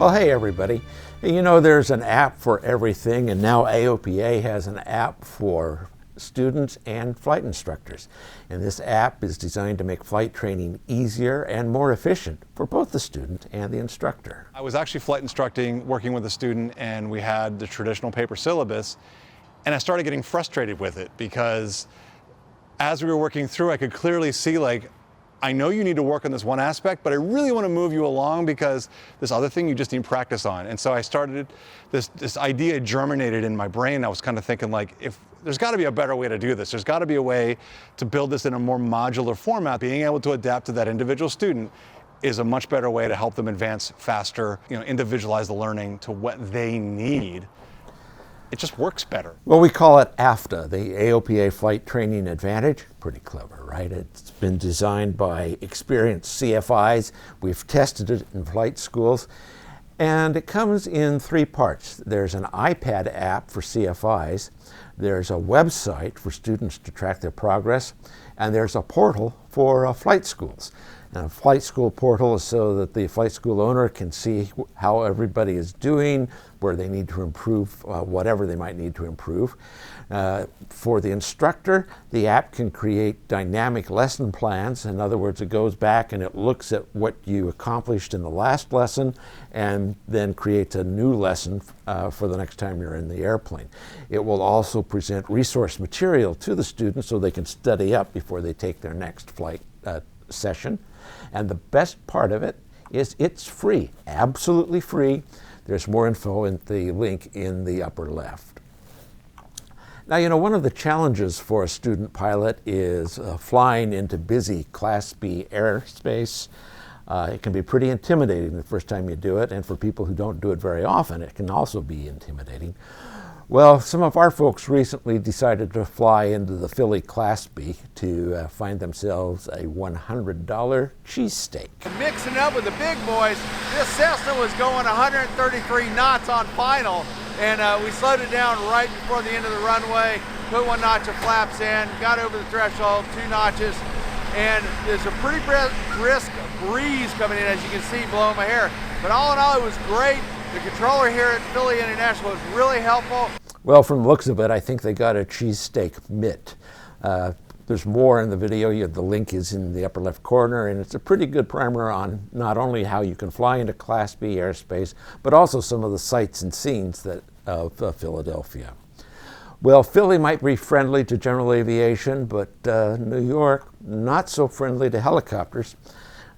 Well, hey everybody. You know, there's an app for everything, and now AOPA has an app for students and flight instructors. And this app is designed to make flight training easier and more efficient for both the student and the instructor. I was actually flight instructing, working with a student, and we had the traditional paper syllabus, and I started getting frustrated with it because as we were working through, I could clearly see, like, I know you need to work on this one aspect, but I really want to move you along because this other thing you just need practice on. And so I started, this idea germinated in my brain. I was kind of thinking, like, if there's got to be a better way to do this. There's got to be a way to build this in a more modular format. Being able to adapt to that individual student is a much better way to help them advance faster, individualize the learning to what they need. It just works better. Well, we call it AFTA, the AOPA Flight Training Advantage. Pretty clever, right? It's been designed by experienced CFIs. We've tested it in flight schools. And it comes in three parts. There's an iPad app for CFIs. There's a website for students to track their progress. And there's a portal for flight schools. And a flight school portal is so that the flight school owner can see how everybody is doing, where they need to improve, whatever they might need to improve. For the instructor, the app can create dynamic lesson plans. In other words, it goes back and it looks at what you accomplished in the last lesson and then creates a new lesson for the next time you're in the airplane. It will also present resource material to the students so they can study up before they take their next flight session. And the best part of it is it's free, absolutely free. There's more info in the link in the upper left. Now, one of the challenges for a student pilot is flying into busy Class B airspace. It can be pretty intimidating the first time you do it, and for people who don't do it very often, it can also be intimidating. Well, some of our folks recently decided to fly into the Philly Class B to find themselves a $100 cheesesteak. Mixing up with the big boys, this Cessna was going 133 knots on final, and we slowed it down right before the end of the runway, put one notch of flaps in, got over the threshold, 2 notches, and there's a pretty brisk breeze coming in, as you can see, blowing my hair. But all in all, it was great. The controller here at Philly International was really helpful. Well, from the looks of it, I think they got a cheesesteak mitt. There's more in the video. The link is in the upper left corner, and it's a pretty good primer on not only how you can fly into Class B airspace, but also some of the sights and scenes of Philadelphia. Well, Philly might be friendly to general aviation, but New York, not so friendly to helicopters.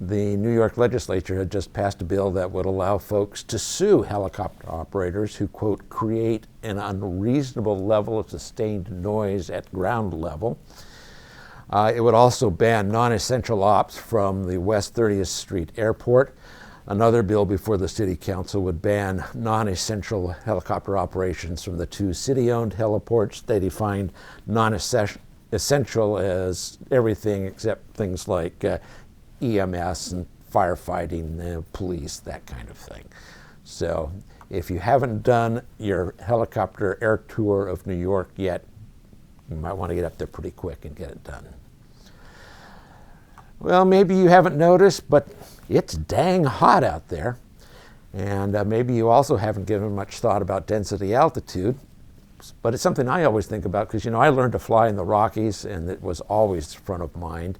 The New York legislature had just passed a bill that would allow folks to sue helicopter operators who, quote, create an unreasonable level of sustained noise at ground level. It would also ban non-essential ops from the West 30th Street Airport. Another bill before the City Council would ban non-essential helicopter operations from the 2 city-owned heliports. They defined non-essential as everything except things like EMS and firefighting, police, that kind of thing. So if you haven't done your helicopter air tour of New York yet, you might want to get up there pretty quick and get it done. Well, maybe you haven't noticed, but it's dang hot out there. And maybe you also haven't given much thought about density altitude, but it's something I always think about because, I learned to fly in the Rockies, and it was always front of mind.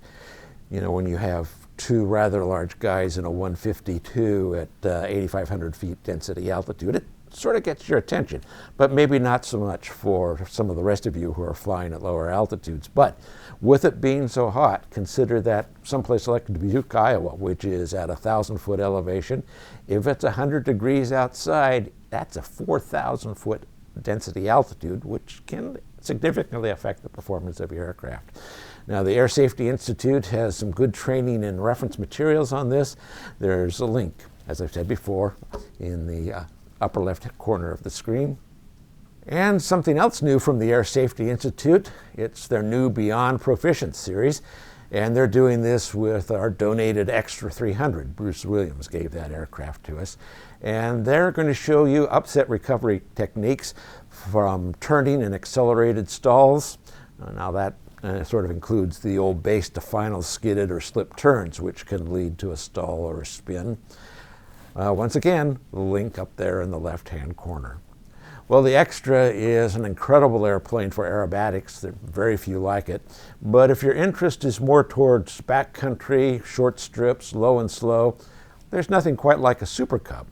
When you have 2 rather large guys in a 152 at 8,500 feet density altitude, it sort of gets your attention, but maybe not so much for some of the rest of you who are flying at lower altitudes. But with it being so hot, consider that someplace like Dubuque, Iowa, which is at 1,000-foot elevation, if it's 100 degrees outside, that's a 4,000-foot density altitude, which can significantly affect the performance of your aircraft. Now, the Air Safety Institute has some good training and reference materials on this. There's a link, as I've said before, in the upper left corner of the screen. And something else new from the Air Safety Institute, it's their new Beyond Proficient series, and they're doing this with our donated Extra 300. Bruce Williams gave that aircraft to us. And they're going to show you upset recovery techniques from turning and accelerated stalls. Now that sort of includes the old base to final skidded or slip turns, which can lead to a stall or a spin. Once again, the link up there in the left-hand corner. Well, the Extra is an incredible airplane for aerobatics. There are very few like it. But if your interest is more towards backcountry, short strips, low and slow, there's nothing quite like a Super Cub.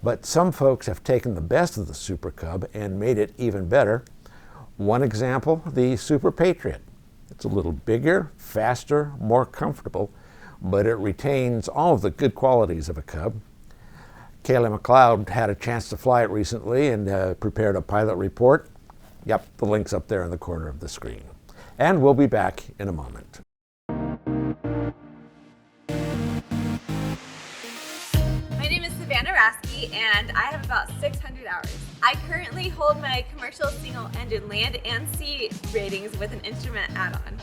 But some folks have taken the best of the Super Cub and made it even better. One example, the Super Patriot. It's a little bigger, faster, more comfortable, but it retains all of the good qualities of a Cub. Kayla McLeod had a chance to fly it recently and prepared a pilot report. Yep, the link's up there in the corner of the screen. And we'll be back in a moment. My name is Savannah Rasky, and I have about 600 hours. I currently hold my commercial single-engine land and sea ratings with an instrument add-on.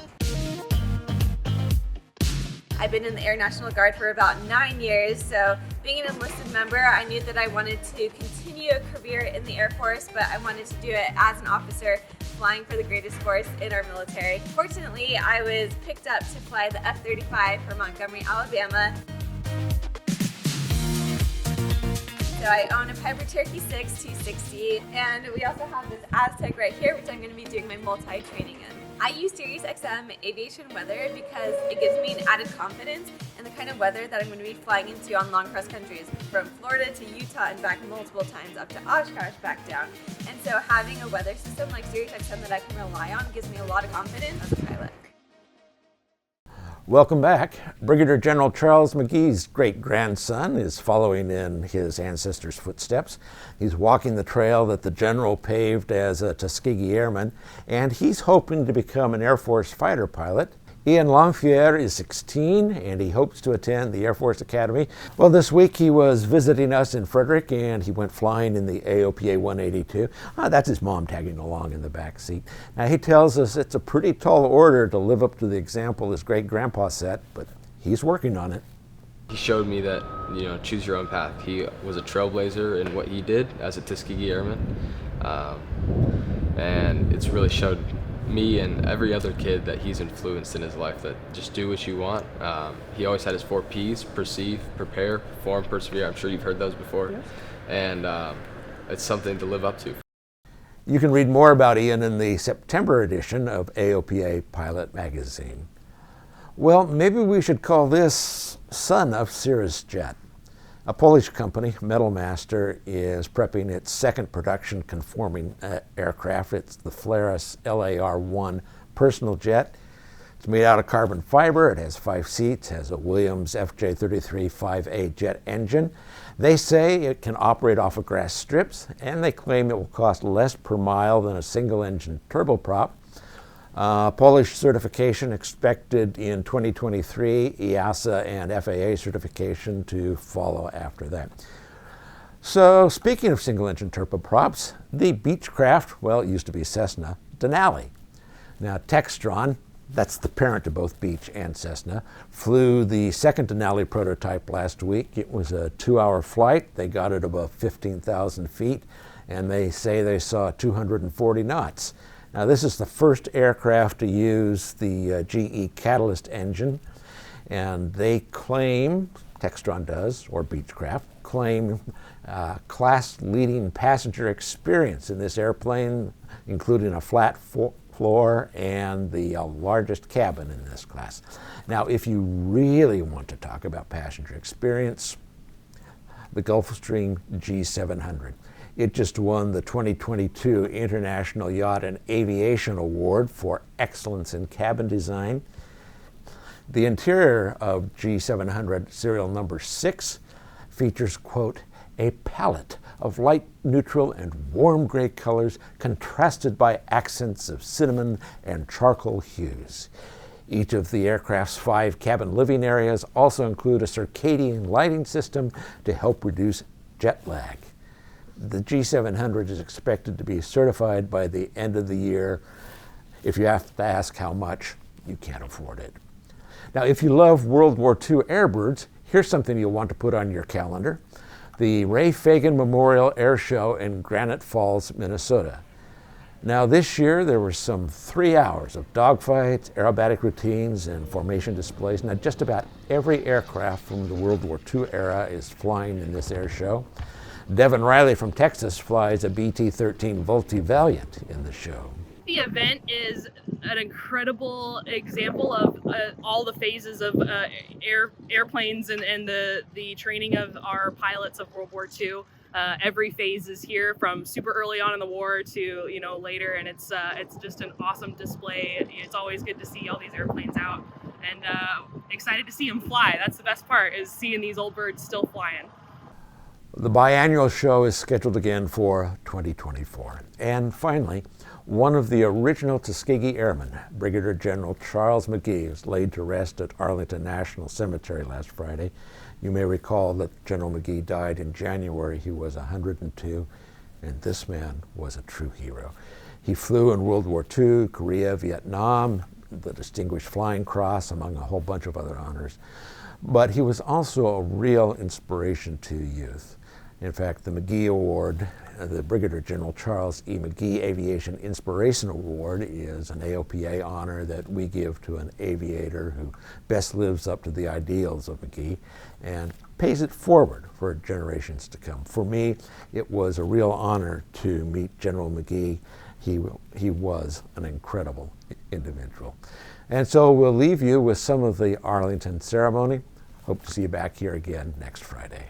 I've been in the Air National Guard for about 9 years, so being an enlisted member, I knew that I wanted to continue a career in the Air Force, but I wanted to do it as an officer flying for the greatest force in our military. Fortunately, I was picked up to fly the F-35 for Montgomery, Alabama. So I own a Piper Cherokee 6 260, and we also have this Aztec right here, which I'm going to be doing my multi-training in. I use SiriusXM Aviation Weather because it gives me an added confidence in the kind of weather that I'm going to be flying into on long cross countries, from Florida to Utah and back multiple times, up to Oshkosh back down. And so having a weather system like SiriusXM that I can rely on gives me a lot of confidence as a pilot. Welcome back. Brigadier General Charles McGee's great-grandson is following in his ancestors' footsteps. He's walking the trail that the general paved as a Tuskegee Airman, and he's hoping to become an Air Force fighter pilot. Ian Longfier is 16, and he hopes to attend the Air Force Academy. Well, this week he was visiting us in Frederick, and he went flying in the AOPA 182. That's his mom tagging along in the back seat. Now, he tells us it's a pretty tall order to live up to the example his great-grandpa set, but he's working on it. He showed me that, choose your own path. He was a trailblazer in what he did as a Tuskegee Airman, and it's really showed me and every other kid that he's influenced in his life that just do what you want. He always had his 4 Ps: perceive, prepare, perform, persevere. I'm sure you've heard those before. Yes. And it's something to live up to. You can read more about Ian in the September edition of AOPA Pilot Magazine. Well, maybe we should call this son of Cirrus Jet. A Polish company, Metal Master, is prepping its second production conforming aircraft. It's the Flareus L1 personal jet. It's made out of carbon fiber. It has 5 seats, has a Williams FJ33-5A jet engine. They say it can operate off of grass strips, and they claim it will cost less per mile than a single-engine turboprop. Polish certification expected in 2023, EASA and FAA certification to follow after that. So speaking of single-engine turboprops, the Beechcraft, well, it used to be Cessna, Denali. Now Textron, that's the parent to both Beech and Cessna, flew the second Denali prototype last week. It was a 2-hour flight. They got it above 15,000 feet, and they say they saw 240 knots. Now, this is the first aircraft to use the GE Catalyst engine, and they claim, Textron does, or Beechcraft, claim class-leading passenger experience in this airplane, including a flat floor and the largest cabin in this class. Now, if you really want to talk about passenger experience, the Gulfstream G700. It just won the 2022 International Yacht and Aviation Award for excellence in cabin design. The interior of G700 serial number 6 features, quote, a palette of light neutral and warm gray colors contrasted by accents of cinnamon and charcoal hues. Each of the aircraft's 5 cabin living areas also include a circadian lighting system to help reduce jet lag. The G700 is expected to be certified by the end of the year. If you have to ask how much, you can't afford it. Now, if you love World War II airbirds, here's something you'll want to put on your calendar. The Ray Fagen Memorial Airshow in Granite Falls, Minnesota. Now this year there were some 3 hours of dogfights, aerobatic routines, and formation displays. Now just about every aircraft from the World War II era is flying in this air show. Devin Riley from Texas flies a BT-13 Vultee Valiant in the show. The event is an incredible example of all the phases of airplanes and the training of our pilots of World War II. Every phase is here, from super early on in the war to later, and it's just an awesome display. It's always good to see all these airplanes out, and excited to see them fly. That's the best part, is seeing these old birds still flying. The biannual show is scheduled again for 2024. And finally, one of the original Tuskegee Airmen, Brigadier General Charles McGee, was laid to rest at Arlington National Cemetery last Friday. You may recall that General McGee died in January. He was 102, and this man was a true hero. He flew in World War II, Korea, Vietnam, the Distinguished Flying Cross, among a whole bunch of other honors. But he was also a real inspiration to youth. In fact, the McGee Award, the Brigadier General Charles E. McGee Aviation Inspiration Award, is an AOPA honor that we give to an aviator who best lives up to the ideals of McGee and pays it forward for generations to come. For me, it was a real honor to meet General McGee. He was an incredible individual. And so we'll leave you with some of the Arlington ceremony. Hope to see you back here again next Friday.